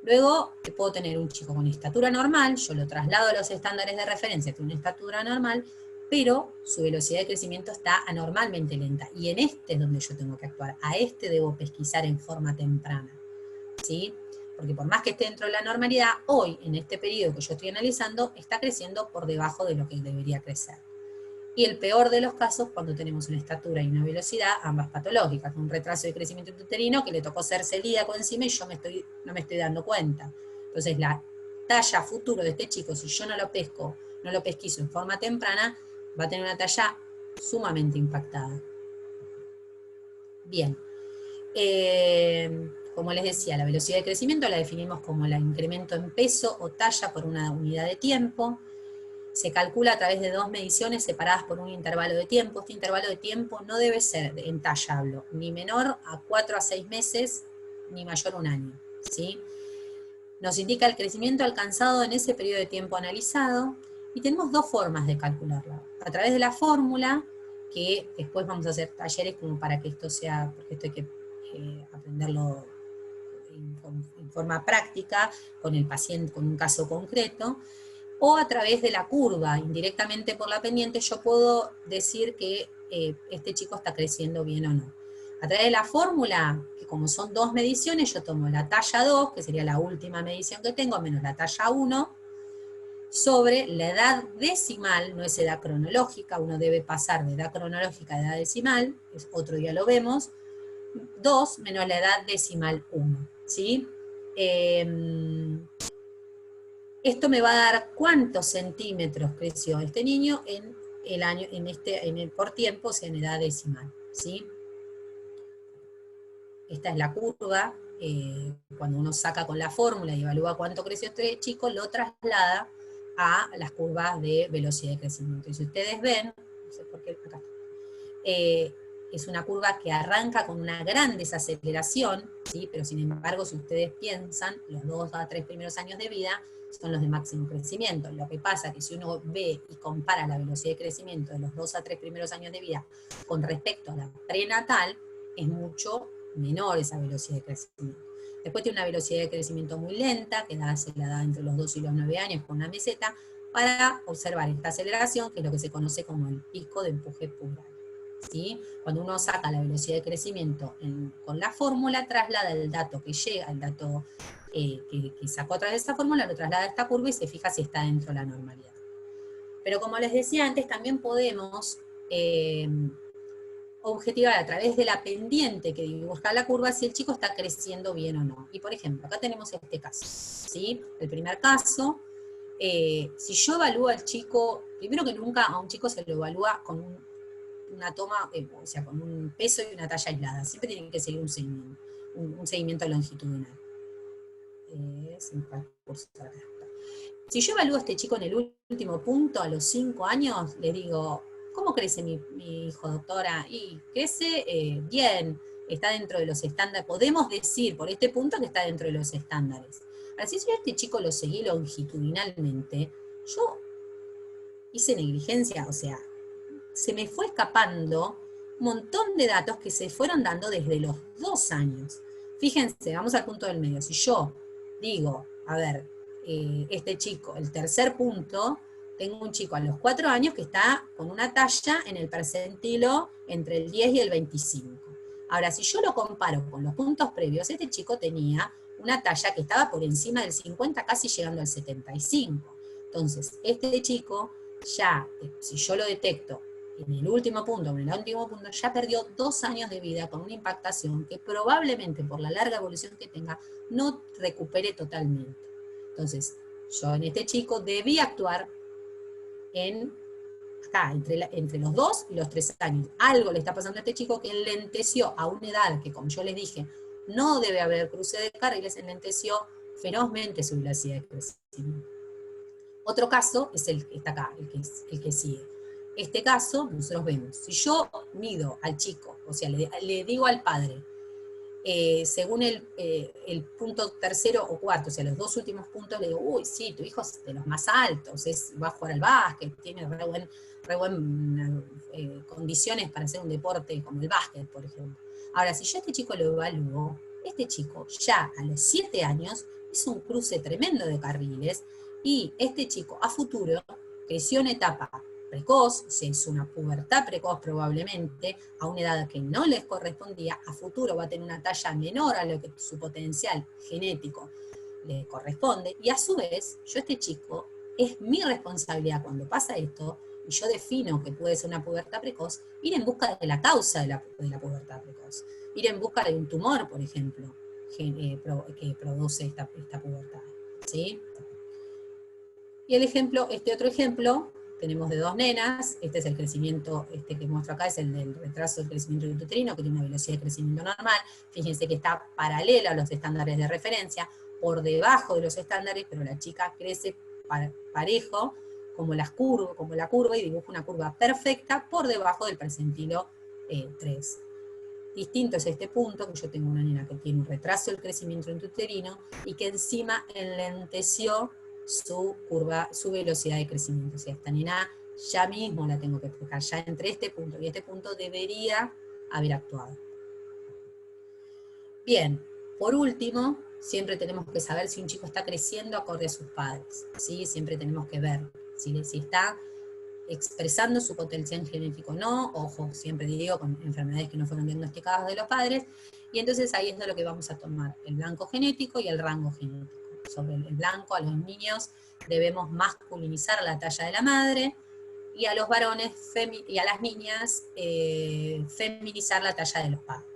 Luego puedo tener un chico con estatura normal, yo lo traslado a los estándares de referencia, tiene una estatura normal, pero su velocidad de crecimiento está anormalmente lenta. Y en este es donde yo tengo que actuar. A este debo pesquisar en forma temprana, ¿sí? Porque por más que esté dentro de la normalidad, hoy, en este periodo que yo estoy analizando, está creciendo por debajo de lo que debería crecer. Y el peor de los casos, cuando tenemos una estatura y una velocidad, ambas patológicas, un retraso de crecimiento intrauterino que le tocó ser celíaco encima y yo no me estoy dando cuenta. Entonces la talla futuro de este chico, si yo no lo pesquiso en forma temprana, va a tener una talla sumamente impactada. Bien. Como les decía, la velocidad de crecimiento la definimos como el incremento en peso o talla por una unidad de tiempo. Se calcula a través de dos mediciones separadas por un intervalo de tiempo. Este intervalo de tiempo no debe ser en talla, hablo, ni menor a 4 a 6 meses, ni mayor a un año, ¿sí? Nos indica el crecimiento alcanzado en ese periodo de tiempo analizado, y tenemos dos formas de calcularla. A través de la fórmula, que después vamos a hacer talleres como para que esto sea, porque esto hay que aprenderlo en forma práctica, con el paciente, con un caso concreto, o a través de la curva, indirectamente por la pendiente, yo puedo decir que este chico está creciendo bien o no. A través de la fórmula, que como son dos mediciones, yo tomo la talla 2, que sería la última medición que tengo, menos la talla 1, sobre la edad decimal, no es edad cronológica, uno debe pasar de edad cronológica a edad decimal, es otro día lo vemos, 2 menos la edad decimal 1, ¿sí? Esto me va a dar cuántos centímetros creció este niño en el año, por tiempo, o sea, en edad decimal, ¿sí? Esta es la curva, cuando uno saca con la fórmula y evalúa cuánto creció este chico, lo traslada a las curvas de velocidad de crecimiento. Y si ustedes ven, no sé por qué acá está, es una curva que arranca con una gran desaceleración, ¿sí? Pero sin embargo, si ustedes piensan, los 2 a 3 primeros años de vida son los de máximo crecimiento. Lo que pasa es que si uno ve y compara la velocidad de crecimiento de los 2 a 3 primeros años de vida con respecto a la prenatal, es mucho menor esa velocidad de crecimiento. Después tiene una velocidad de crecimiento muy lenta, que se la da entre los 2 y los 9 años con una meseta, para observar esta aceleración, que es lo que se conoce como el pico de empuje puberal, ¿sí? Cuando uno saca la velocidad de crecimiento con la fórmula, traslada el dato que llega, el dato que sacó a través de esta fórmula, lo traslada a esta curva y se fija si está dentro de la normalidad. Pero como les decía antes, también podemos objetivar a través de la pendiente que dibuja la curva si el chico está creciendo bien o no. Y por ejemplo, acá tenemos este caso, ¿sí? El primer caso, si yo evalúo al chico, primero que nunca a un chico se lo evalúa con una toma, o sea, con un peso y una talla aislada. Siempre tienen que seguir un seguimiento longitudinal. Si yo evalúo a este chico en el último punto, a los 5 años, le digo, ¿cómo crece mi hijo, doctora? Y crece bien, está dentro de los estándares. Podemos decir por este punto que está dentro de los estándares. Así, si yo a este chico lo seguí longitudinalmente, yo hice negligencia, o sea, se me fue escapando un montón de datos que se fueron dando desde los 2 años. Fíjense, vamos al punto del medio. Si yo digo, a ver, este chico, el tercer punto, tengo un chico a los 4 años que está con una talla en el percentilo entre el 10 y el 25. Ahora, si yo lo comparo con los puntos previos, este chico tenía una talla que estaba por encima del 50, casi llegando al 75. Entonces, este chico ya, si yo lo detecto en el último punto, en el último punto, ya perdió 2 años de vida con una impactación que probablemente por la larga evolución que tenga, no recupere totalmente. Entonces, yo en este chico debí actuar acá, entre los 2 y los 3 años. Algo le está pasando a este chico que enlenteció a una edad que, como yo les dije, no debe haber cruce de carriles, enlenteció ferozmente su velocidad de crecimiento. Otro caso es el que está acá, el que sigue. Este caso, nosotros vemos, si yo mido al chico, o sea, le digo al padre, según el punto tercero o cuarto, o sea, los 2 últimos puntos, le digo, uy, sí, tu hijo es de los más altos, va a jugar al básquet, tiene re buen condiciones para hacer un deporte como el básquet, por ejemplo. Ahora, si yo a este chico lo evalúo, este chico ya a los 7 años hizo un cruce tremendo de carriles, y este chico a futuro creció en etapa precoz, se hizo una pubertad precoz probablemente, a una edad que no les correspondía, a futuro va a tener una talla menor a lo que su potencial genético le corresponde, y a su vez, yo este chico, es mi responsabilidad cuando pasa esto, y yo defino que puede ser una pubertad precoz, ir en busca de la causa de la pubertad precoz, ir en busca de un tumor, por ejemplo, que produce esta pubertad, ¿sí? Y el ejemplo, este otro ejemplo, tenemos de 2 nenas, este es el crecimiento, este que muestro acá es el del retraso del crecimiento intrauterino, que tiene una velocidad de crecimiento normal, fíjense que está paralela a los estándares de referencia, por debajo de los estándares, pero la chica crece parejo, como la curva, y dibuja una curva perfecta por debajo del percentilo 3. Distinto es este punto, que yo tengo una nena que tiene un retraso del crecimiento intrauterino y que encima enlenteció su curva, su velocidad de crecimiento. O sea, esta nena ya mismo la tengo que fijar, ya entre este punto y este punto debería haber actuado. Bien, por último, siempre tenemos que saber si un chico está creciendo acorde a sus padres, ¿sí? Siempre tenemos que ver si está expresando su potencial genético o no, ojo, siempre digo, con enfermedades que no fueron diagnosticadas de los padres, y entonces ahí es de lo que vamos a tomar, el blanco genético y el rango genético. Sobre el blanco, a los niños debemos masculinizar la talla de la madre, y a los varones y a las niñas feminizar la talla de los padres.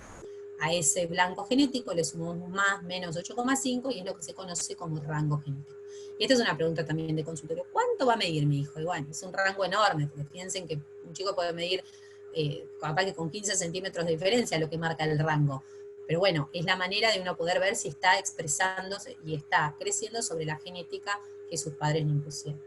A ese blanco genético le sumamos más, menos 8,5 y es lo que se conoce como rango genético. Y esta es una pregunta también de consultorio. ¿Cuánto va a medir mi hijo? Y bueno, es un rango enorme, porque piensen que un chico puede medir capaz que con 15 centímetros de diferencia lo que marca el rango. Pero bueno, es la manera de uno poder ver si está expresándose y está creciendo sobre la genética que sus padres le impusieron.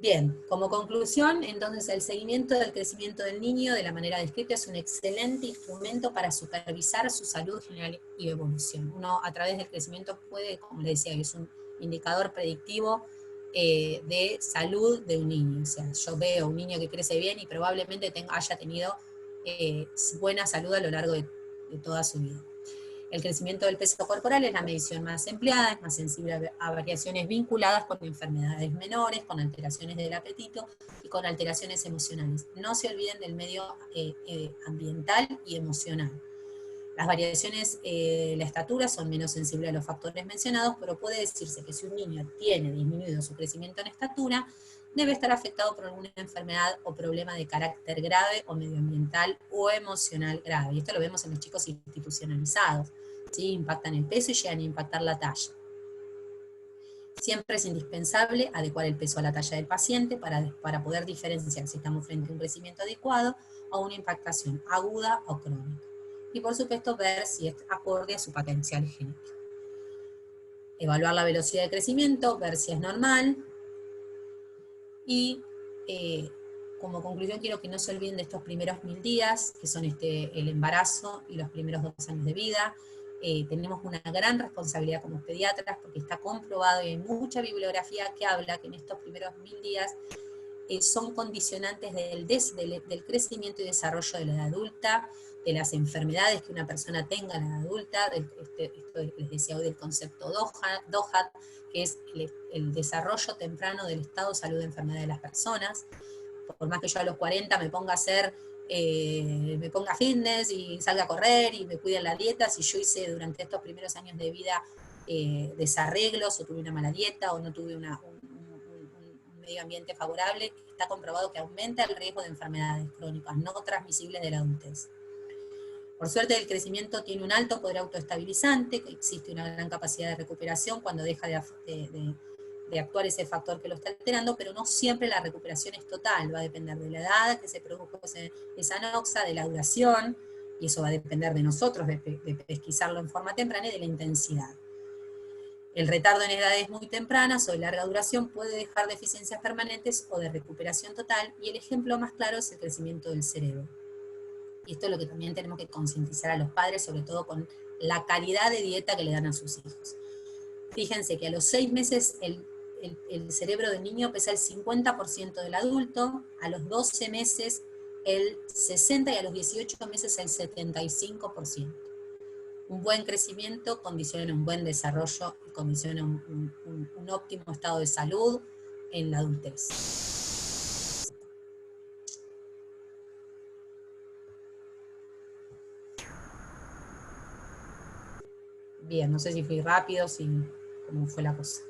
Bien, como conclusión, entonces el seguimiento del crecimiento del niño de la manera descrita es un excelente instrumento para supervisar su salud general y evolución. Uno a través del crecimiento puede, como les decía, es un indicador predictivo de salud de un niño. O sea, yo veo un niño que crece bien y probablemente haya tenido buena salud a lo largo de toda su vida. El crecimiento del peso corporal es la medición más empleada, es más sensible a variaciones vinculadas con enfermedades menores, con alteraciones del apetito y con alteraciones emocionales. No se olviden del medio ambiental y emocional. Las variaciones de la estatura son menos sensibles a los factores mencionados, pero puede decirse que si un niño tiene disminuido su crecimiento en estatura, debe estar afectado por alguna enfermedad o problema de carácter grave o medioambiental o emocional grave. Y esto lo vemos en los chicos institucionalizados. ¿Sí? Impactan el peso y llegan a impactar la talla. Siempre es indispensable adecuar el peso a la talla del paciente para poder diferenciar si estamos frente a un crecimiento adecuado o una impactación aguda o crónica. Y por supuesto ver si es acorde a su potencial genético. Evaluar la velocidad de crecimiento, ver si es normal. Y como conclusión quiero que no se olviden de estos primeros 1000 días, que son el embarazo y los primeros 2 años de vida. Tenemos una gran responsabilidad como pediatras porque está comprobado y hay mucha bibliografía que habla que en estos primeros 1000 días son condicionantes del crecimiento y desarrollo de la edad adulta, de las enfermedades que una persona tenga en la edad adulta, esto les decía hoy del concepto DOHAT, que es el desarrollo temprano del estado de salud de enfermedad de las personas. Por más que yo a los 40 me ponga a hacer me ponga fitness y salga a correr y me cuide en la dieta, si yo hice durante estos primeros años de vida desarreglos o tuve una mala dieta o no tuve un medio ambiente favorable, está comprobado que aumenta el riesgo de enfermedades crónicas no transmisibles de la adultez. Por suerte el crecimiento tiene un alto poder autoestabilizante, que existe una gran capacidad de recuperación cuando deja de actuar ese factor que lo está alterando, pero no siempre la recuperación es total, va a depender de la edad que se produjo esa anoxa, de la duración, y eso va a depender de nosotros, de pesquisarlo en forma temprana y de la intensidad. El retardo en edades muy tempranas o de larga duración puede dejar deficiencias permanentes o de recuperación total, y el ejemplo más claro es el crecimiento del cerebro. Y esto es lo que también tenemos que concientizar a los padres, sobre todo con la calidad de dieta que le dan a sus hijos. Fíjense que a los 6 meses el cerebro del niño pesa el 50% del adulto, a los 12 meses el 60% y a los 18 meses el 75%. Un buen crecimiento condiciona un buen desarrollo y condiciona un óptimo estado de salud en la adultez. Bien, no sé si fui rápido, cómo fue la cosa.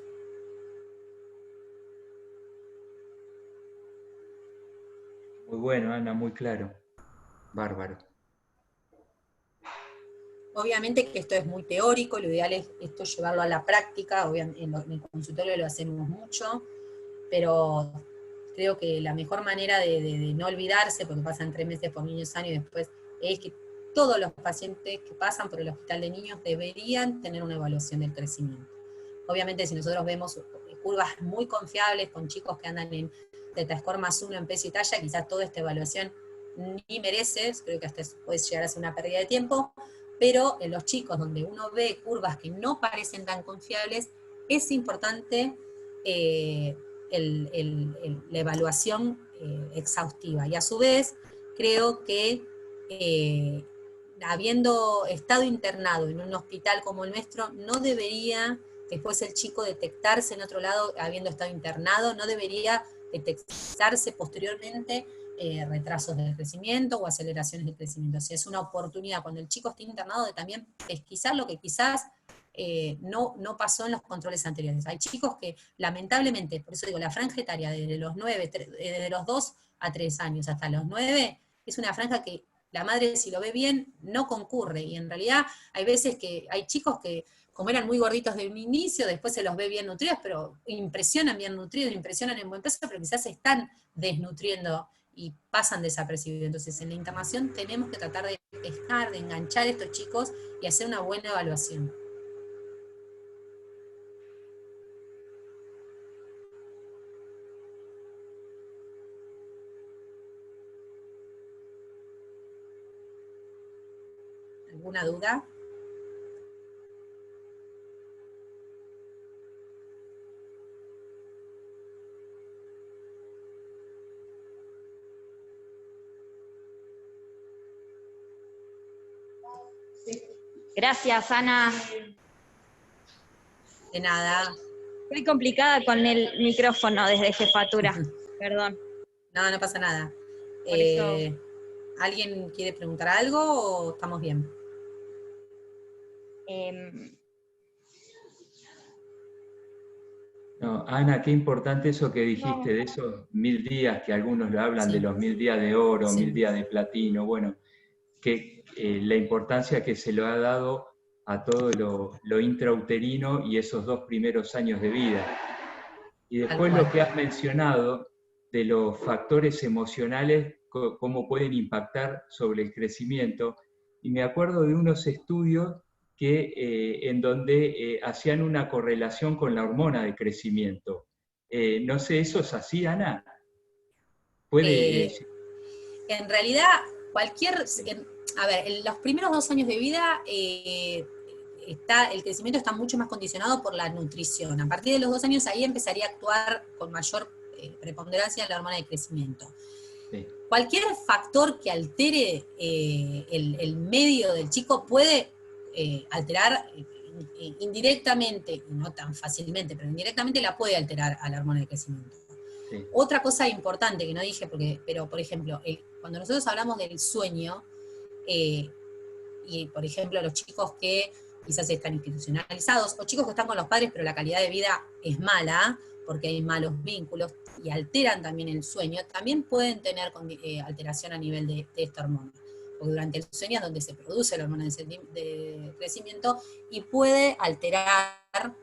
Muy bueno, Ana, muy claro. Bárbaro. Obviamente que esto es muy teórico, lo ideal es esto llevarlo a la práctica, obviamente en el consultorio lo hacemos mucho, pero creo que la mejor manera de no olvidarse, porque pasan 3 meses por niño sano y después, es que todos los pacientes que pasan por el hospital de niños deberían tener una evaluación del crecimiento. Obviamente, si nosotros vemos curvas muy confiables con chicos que andan en tetascore +1 en peso y talla, quizás toda esta evaluación ni mereces, creo que hasta puede llegar a ser una pérdida de tiempo, pero en los chicos donde uno ve curvas que no parecen tan confiables, es importante la evaluación exhaustiva. Y a su vez, creo que habiendo estado internado en un hospital como el nuestro, no debería después el chico detectarse en otro lado, habiendo estado internado, no debería detectarse posteriormente retrasos del crecimiento o aceleraciones del crecimiento. O sea, es una oportunidad cuando el chico esté internado de también pesquisar lo que quizás no pasó en los controles anteriores. Hay chicos que lamentablemente, por eso digo, la franja etaria desde los 2 a 3 años hasta los 9, es una franja que la madre, si lo ve bien, no concurre. Y en realidad hay veces que hay chicos que, como eran muy gorditos de un inicio, después se los ve bien nutridos, pero impresionan bien nutridos, impresionan en buen peso, pero quizás se están desnutriendo y pasan desapercibidos. Entonces, en la internación tenemos que tratar de pescar, de enganchar a estos chicos y hacer una buena evaluación. ¿Alguna duda? Gracias, Ana. De nada. Estoy complicada con el micrófono desde jefatura, perdón. No, no pasa nada. Por eso... ¿Alguien quiere preguntar algo o estamos bien? No, Ana, qué importante eso que dijiste, de esos 1000 días, que algunos le hablan de Sí. los 1000 días de oro, Sí. 1000 días de platino, bueno, que la importancia que se lo ha dado a todo lo intrauterino y esos 2 primeros años de vida. Y después lo que has mencionado de los factores emocionales, cómo pueden impactar sobre el crecimiento. Y me acuerdo de unos estudios en donde hacían una correlación con la hormona de crecimiento. No sé, ¿eso es así, Ana? ¿Puede...? En realidad, a ver, en los primeros 2 años de vida el crecimiento está mucho más condicionado por la nutrición. A partir de los 2 años ahí empezaría a actuar con mayor preponderancia la hormona de crecimiento. Sí. Cualquier factor que altere el medio del chico puede alterar indirectamente, y no tan fácilmente, pero indirectamente la puede alterar a la hormona de crecimiento. Sí. Otra cosa importante que no dije, pero por ejemplo, cuando nosotros hablamos del sueño, y por ejemplo los chicos que quizás están institucionalizados, o chicos que están con los padres pero la calidad de vida es mala, porque hay malos vínculos y alteran también el sueño, también pueden tener alteración a nivel de esta hormona. Porque durante el sueño es donde se produce la hormona de crecimiento y puede alterar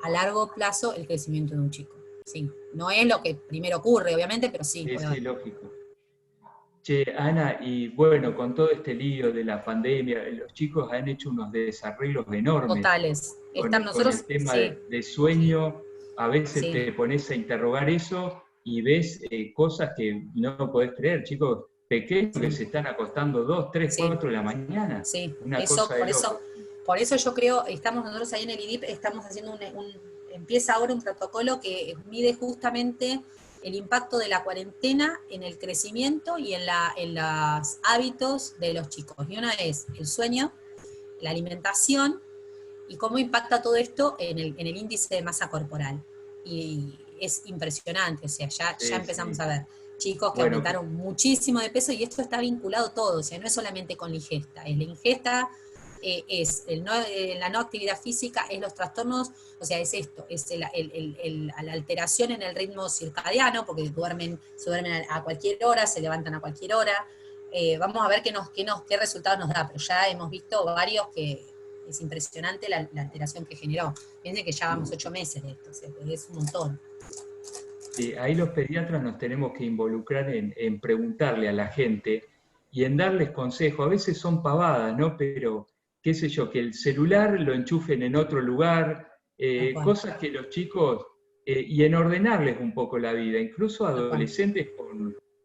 a largo plazo el crecimiento de un chico. Sí, no es lo que primero ocurre, obviamente, pero sí. Sí, lógico. Che, Ana, y bueno, con todo este lío de la pandemia, los chicos han hecho unos desarreglos enormes. Totales. Con el tema de sueño, a veces te pones a interrogar eso y ves cosas que no podés creer, chicos pequeños que se están acostando 2, 3, 4 de la mañana. Sí, una cosa de loco. Por eso yo creo, estamos nosotros ahí en el IDIP, estamos haciendo empieza ahora un protocolo que mide justamente el impacto de la cuarentena en el crecimiento y en los hábitos de los chicos. Y una es el sueño, la alimentación y cómo impacta todo esto en el índice de masa corporal. Y es impresionante, o sea, ya empezamos a ver chicos que aumentaron muchísimo de peso y esto está vinculado todo, o sea, no es solamente con la ingesta, es la ingesta, la no actividad física, es los trastornos, o sea, es esto, es la alteración en el ritmo circadiano, porque se duermen a cualquier hora, se levantan a cualquier hora. Vamos a ver qué resultados nos da, pero ya hemos visto varios que es impresionante la alteración que generó. Piensen que ya vamos 8 meses de esto, o sea, es un montón. ahí los pediatras nos tenemos que involucrar en preguntarle a la gente y en darles consejos. A veces son pavadas, ¿no? Pero, qué sé yo, que el celular lo enchufen en otro lugar, cosas que los chicos, y en ordenarles un poco la vida, incluso adolescentes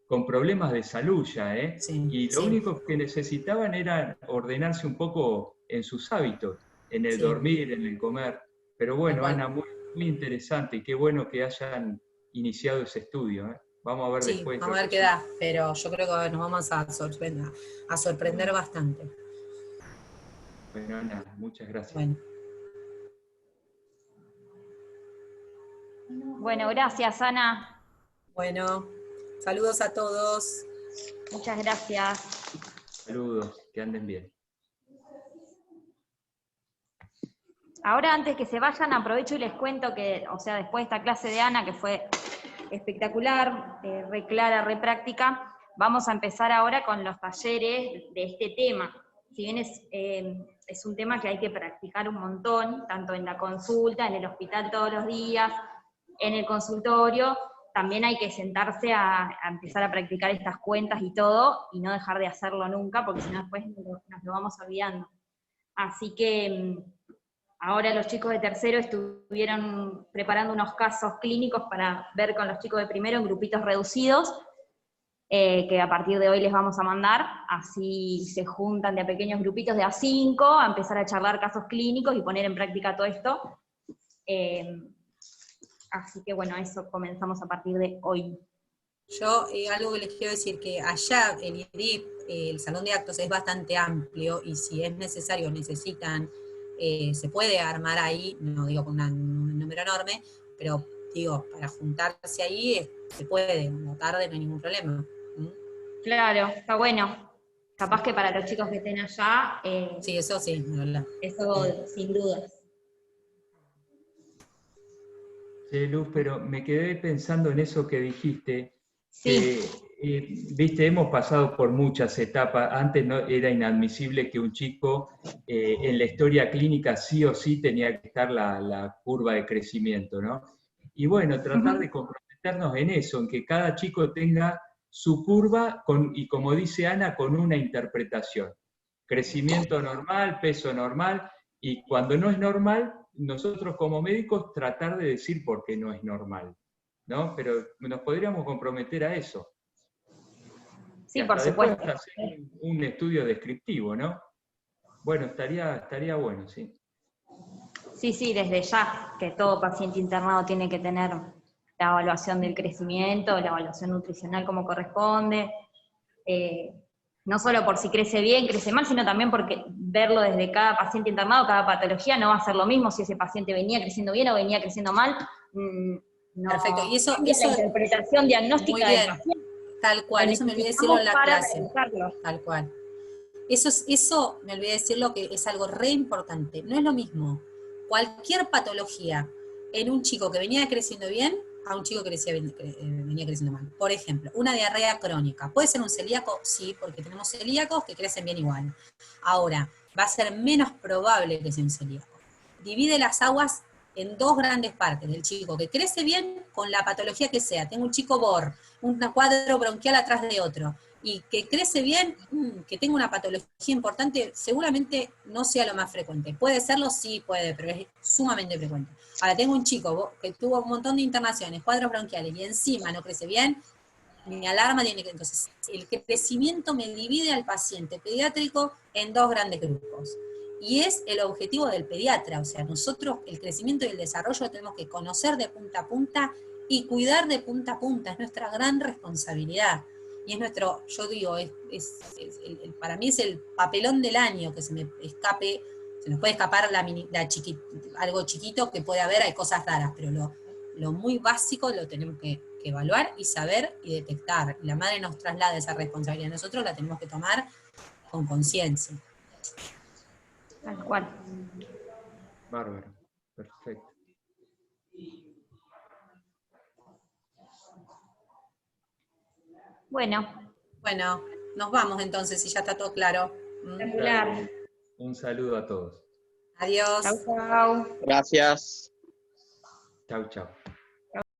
con problemas de salud ya, ¿eh? Sí, Y lo único que necesitaban era ordenarse un poco en sus hábitos, en el dormir, en el comer. Pero bueno, Ana, muy, muy interesante y qué bueno que hayan iniciado ese estudio, ¿eh? Vamos a ver sí, después vamos los a ver qué da, resultados. pero yo creo que nos vamos a sorprender bastante. Bueno, Ana, muchas gracias. Bueno. Bueno, gracias, Ana. Bueno, saludos a todos. Muchas gracias. Saludos, que anden bien. Ahora, antes que se vayan, aprovecho y les cuento que, o sea, después de esta clase de Ana, que fue espectacular, re clara, re práctica, vamos a empezar ahora con los talleres de este tema. Si bien es un tema que hay que practicar un montón, tanto en la consulta, en el hospital todos los días, en el consultorio, también hay que sentarse a empezar a practicar estas cuentas y todo, y no dejar de hacerlo nunca, porque si no después nos lo vamos olvidando. Así que ahora los chicos de tercero estuvieron preparando unos casos clínicos para ver con los chicos de primero en grupitos reducidos, que a partir de hoy les vamos a mandar, así se juntan de a pequeños grupitos de a 5, a empezar a charlar casos clínicos y poner en práctica todo esto. Así que bueno, eso comenzamos a partir de hoy. Yo algo que les quiero decir, que allá el IRIP, el salón de actos es bastante amplio y si es necesario, necesitan, se puede armar ahí, no digo con un número enorme, pero digo, para juntarse ahí se puede, no tarde, no hay ningún problema. Claro, está bueno. Capaz que para los chicos que estén allá, sí, eso sí, verdad. Eso sin dudas. Sí, Luz, pero me quedé pensando en eso que dijiste, Sí. viste, hemos pasado por muchas etapas. Antes no era inadmisible que un chico en la historia clínica sí o sí tenía que estar la curva de crecimiento, ¿no? Y bueno, tratar de comprometernos en eso, en que cada chico tenga su curva y como dice Ana, con una interpretación. Crecimiento normal, peso normal, y cuando no es normal, nosotros como médicos tratar de decir por qué no es normal, ¿no? Pero nos podríamos comprometer a eso. Sí, y por hasta después supuesto. hacer un estudio descriptivo, ¿no? Bueno, estaría bueno, sí. Sí, desde ya, que todo paciente internado tiene que tener la evaluación del crecimiento, la evaluación nutricional como corresponde, no solo por si crece bien, crece mal, sino también porque verlo desde cada paciente internado, cada patología, no va a ser lo mismo si ese paciente venía creciendo bien o venía creciendo mal. No. Perfecto, y eso la interpretación diagnóstica muy bien, del paciente. tal cual, eso me olvidé decirlo en la clase. Revisarlo. Tal cual. Eso me olvidé decirlo, que es algo re importante. No es lo mismo cualquier patología en un chico que venía creciendo bien a un chico que venía creciendo mal. Por ejemplo, una diarrea crónica. ¿Puede ser un celíaco? Sí, porque tenemos celíacos que crecen bien igual. Ahora, va a ser menos probable que sea un celíaco. Divide las aguas en dos grandes partes, del chico que crece bien con la patología que sea. Tengo un chico BOR, un cuadro bronquial atrás de otro, y que crece bien, que tenga una patología importante, seguramente no sea lo más frecuente. ¿Puede serlo? Sí, puede, pero es sumamente frecuente. Ahora, tengo un chico que tuvo un montón de internaciones, cuadros bronquiales, y encima no crece bien, mi alarma tiene que... Entonces, el crecimiento me divide al paciente pediátrico en dos grandes grupos. Y es el objetivo del pediatra, o sea, nosotros el crecimiento y el desarrollo lo tenemos que conocer de punta a punta y cuidar de punta a punta, es nuestra gran responsabilidad. Y es nuestro, yo digo, para mí es el papelón del año, que se me escape, se nos puede escapar algo chiquito que puede haber, hay cosas raras, pero lo muy básico lo tenemos que evaluar y saber y detectar. La madre nos traslada esa responsabilidad, nosotros la tenemos que tomar con conciencia. Tal cual. Bárbaro, perfecto. Bueno, nos vamos entonces, si ya está todo claro. Espectacular. Un saludo a todos. Adiós. Chau. Gracias. Chau.